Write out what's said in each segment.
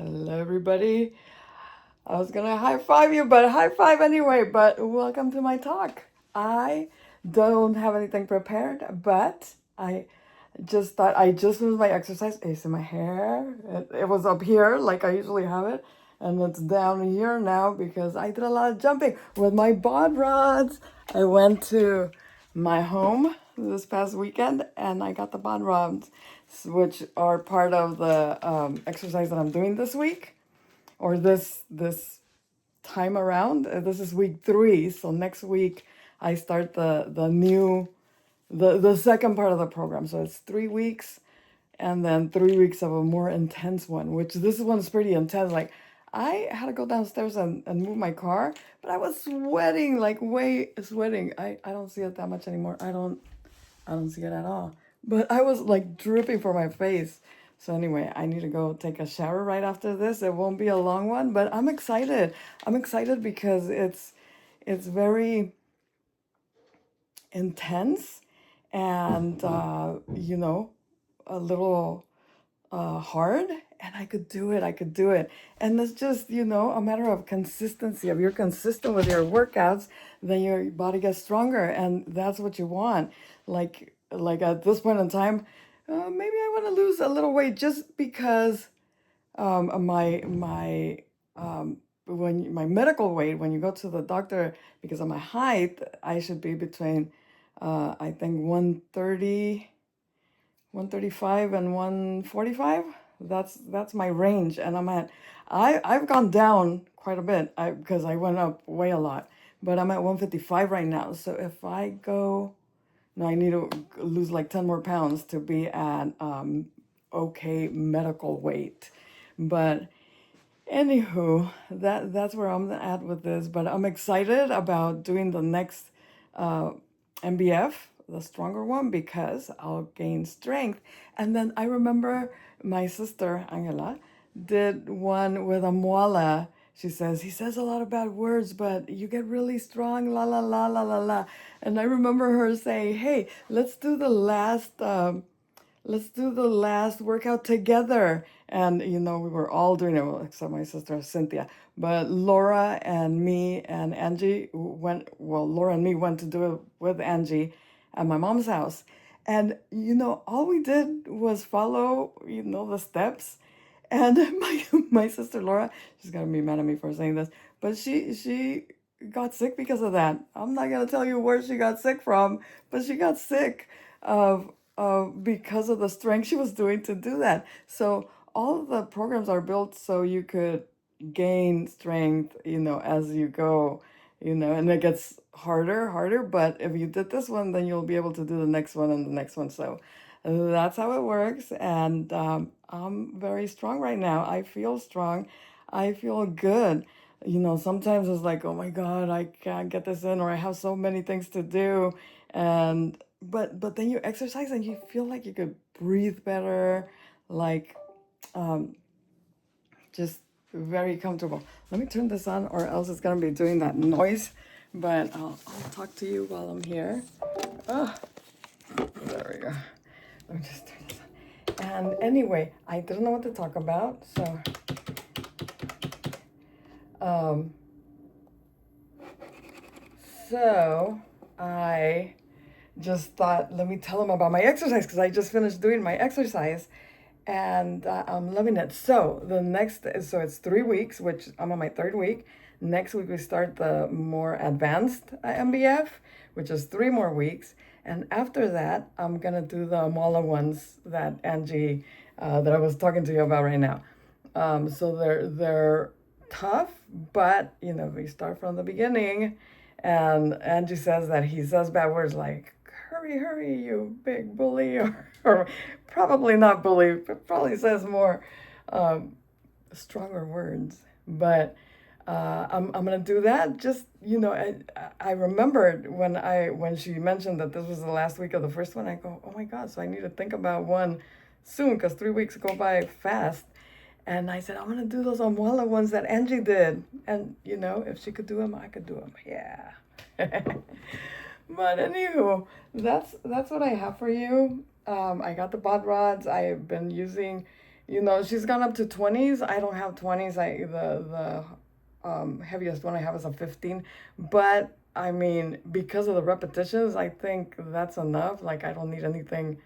Hello, everybody. I was gonna high five you, but high five anyway. But welcome to my talk. I don't have anything prepared, but I just thought I just moved my exercise. It's in my hair. It was up here like I usually have it, and it's down here now because I did a lot of jumping with my bod rods. I went to my home this past weekend and I got the bod rods, which are part of the exercise that I'm doing this week or this time around. This is week 3, so next week I start the new the second part of the program. So it's 3 weeks and then 3 weeks of a more intense one, which this one's pretty intense. Like I had to go downstairs and move my car, but I was sweating, like way sweating. I don't see it that much anymore. I don't see it at all. But I was like dripping from my face. So anyway, I need to go take a shower right after this. It won't be a long one, but I'm excited. I'm excited because it's very intense and a little hard, and I could do it. I could do it. And it's just, a matter of consistency. If you're consistent with your workouts, then your body gets stronger, and that's what you want. Like at this point in time, maybe I want to lose a little weight just because my when my medical weight, when you go to the doctor, because of my height, I should be between I think 135 and 145. That's my range, and I've gone down quite a bit because I went up way a lot, but I'm at 155 right now. So if I go, no, I need to lose like 10 more pounds to be at okay medical weight. But anywho, that's where I'm at with this. But I'm excited about doing the next MBF, the stronger one, because I'll gain strength. And then I remember my sister Angela did one with a moala. She says he says a lot of bad words, but you get really strong. La la la la la la. And I remember her saying, "Hey, let's do the last workout together." And we were all doing it, well, except my sister Cynthia. But Laura and me and Angie went, well, Laura and me went to do it with Angie at my mom's house. And all we did was follow, the steps. And my sister Laura, she's gonna be mad at me for saying this, but she got sick because of that. I'm not gonna tell you where she got sick from, but she got sick because of the strength she was doing to do that. So all of the programs are built so you could gain strength, as you go, and it gets harder. But if you did this one, then you'll be able to do the next one and the next one. So that's how it works. And I'm very strong right now. I feel strong. I feel good. Sometimes it's like, oh my God, I can't get this in, or I have so many things to do. And but then you exercise and you feel like you could breathe better, like just very comfortable. Let me turn this on, or else it's gonna be doing that noise. But I'll talk to you while I'm here. Oh, there we go. Let me just turn this on. And anyway, I didn't know what to talk about, um, so I just thought, let me tell them about my exercise because I just finished doing my exercise and I'm loving it. So it's 3 weeks, which I'm on my third week. Next week we start the more advanced MBF, which is 3 more weeks. And after that, I'm gonna do the smaller ones that Angie, that I was talking to you about right now. So they're tough, but we start from the beginning. And Angie says that he says bad words like "hurry, hurry, you big bully," or probably not bully, but probably says more stronger words. But I'm gonna do that. Just I remembered when she mentioned that this was the last week of the first one. I go, oh my God! So I need to think about one soon because 3 weeks go by fast. And I said, I'm gonna do those Amwala ones that Angie did. And if she could do them, I could do them. Yeah. But anywho, that's what I have for you. I got the bod rods. I've been using she's gone up to 20s. I don't have 20s. The heaviest one I have is a 15. But I mean, because of the repetitions, I think that's enough. Like, I don't need anything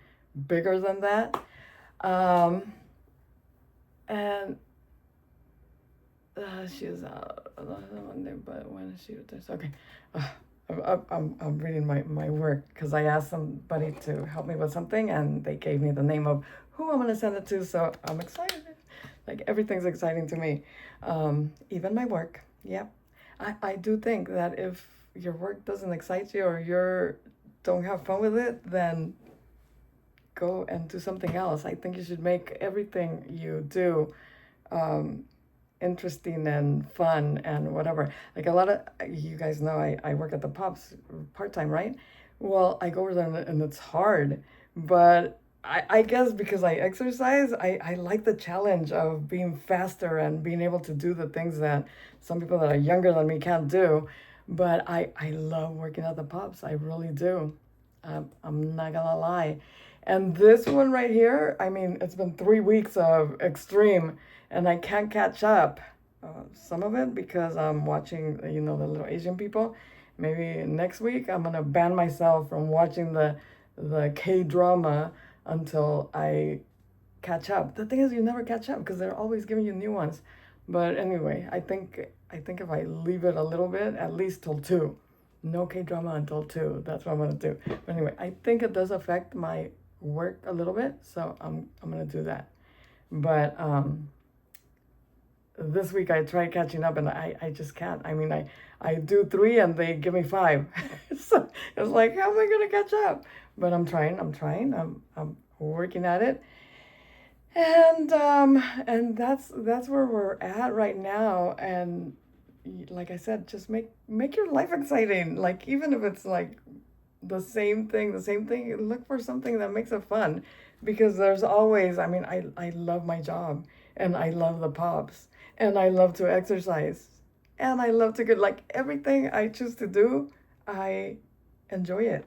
bigger than that. Um, and she's out on Monday, but when is she returns? Okay. Uh, I'm reading my work because I asked somebody to help me with something and they gave me the name of who I'm going to send it to. So I'm excited. Like, everything's exciting to me. Even my work. Yep. I do think that if your work doesn't excite you or you don't have fun with it, then go and do something else. I think you should make everything you do um, interesting and fun and whatever. Like, a lot of you guys know I work at the pubs part time, right? Well, I go over there and it's hard, but I guess because I exercise, I like the challenge of being faster and being able to do the things that some people that are younger than me can't do. But I love working at the pubs. I really do. I'm not gonna lie. And this one right here, I mean, it's been 3 weeks of extreme, and I can't catch up. Some of it because I'm watching, the little Asian people. Maybe next week I'm gonna ban myself from watching the K drama until I catch up. The thing is, you never catch up because they're always giving you new ones. But anyway, I think if I leave it a little bit, at least till 2, no K drama until 2. That's what I'm gonna do. But anyway, I think it does affect my work a little bit, so I'm gonna do that. But this week I tried catching up and I just can't. I mean, I do 3 and they give me 5. So it's like, how am I gonna catch up? But I'm working at it. And that's where we're at right now. And like I said, just make your life exciting. Like, even if it's like the same thing, look for something that makes it fun, because there's always, I mean, I love my job, and I love the pops, and I love to exercise, and I love to get, like, everything I choose to do, I enjoy it.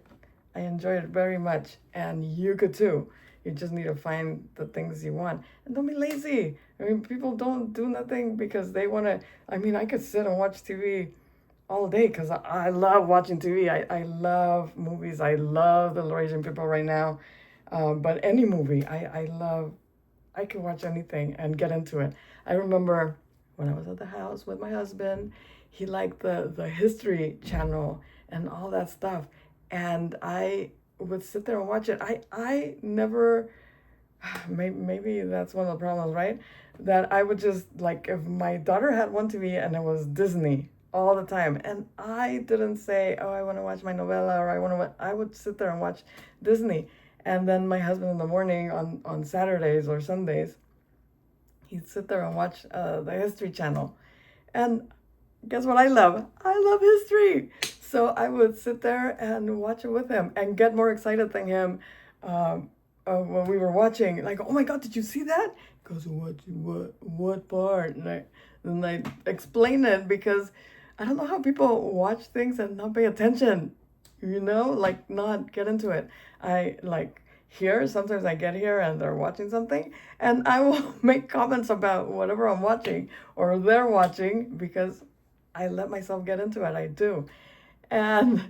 I enjoy it very much, and you could too. You just need to find the things you want, and don't be lazy. I mean, people don't do nothing because they want to. I mean, I could sit and watch TV all day because I love watching TV. I love movies. I love the Norwegian people right now. But any movie, I love. I can watch anything and get into it. I remember when I was at the house with my husband, he liked the History Channel and all that stuff. And I would sit there and watch it. I never, maybe that's one of the problems, right? That I would just, like, if my daughter had one TV and it was Disney all the time, and I didn't say, oh, I want to watch my novella, or I would sit there and watch Disney. And then my husband in the morning on Saturdays or Sundays, he'd sit there and watch the History Channel. And guess what I love? I love history. So I would sit there and watch it with him and get more excited than him when we were watching. Like, oh my God, did you see that? He goes, what part? And I explain it because I don't know how people watch things and not pay attention, like, not get into it. I like here, sometimes I get here and they're watching something, and I will make comments about whatever I'm watching or they're watching because I let myself get into it. I do. And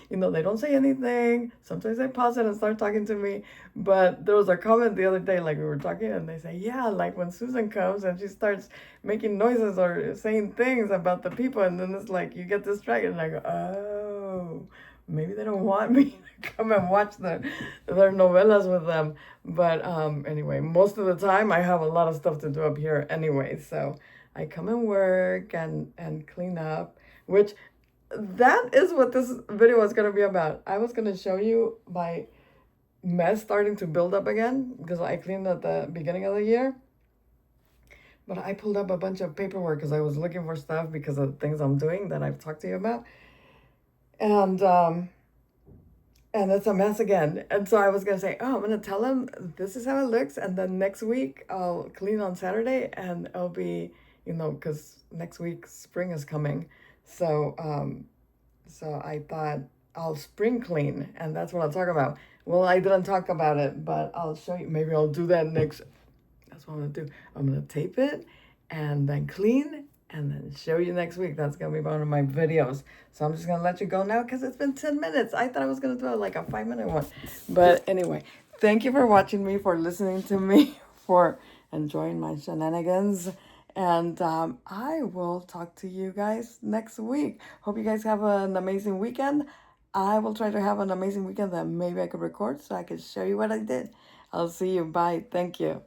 they don't say anything. Sometimes they pause it and start talking to me. But there was a comment the other day, like, we were talking, and they say, yeah, like when Susan comes and she starts making noises or saying things about the people, and then it's like you get distracted, and I go, oh, maybe they don't want me to come and watch their novellas with them. But anyway, most of the time I have a lot of stuff to do up here anyway, so I come and work and clean up, which that is what this video was going to be about. I was going to show you my mess starting to build up again because I cleaned at the beginning of the year. But I pulled up a bunch of paperwork because I was looking for stuff because of things I'm doing that I've talked to you about. And it's a mess again. And so I was going to say, oh, I'm going to tell them this is how it looks. And then next week I'll clean on Saturday, and it'll be, because next week spring is coming. So I thought I'll spring clean, and that's what I'll talk about. Well, I didn't talk about it, but I'll show you. Maybe I'll do that next That's what I'm gonna do. I'm gonna tape it and then clean and then show you next week. That's gonna be one of my videos. So I'm just gonna let you go now because it's been 10 minutes. I thought I was gonna do like a 5-minute one. But anyway, thank you for watching me, for listening to me, for enjoying my shenanigans. And I will talk to you guys next week. Hope you guys have an amazing weekend. I will try to have an amazing weekend that maybe I could record so I could show you what I did. I'll see you. Bye. Thank you.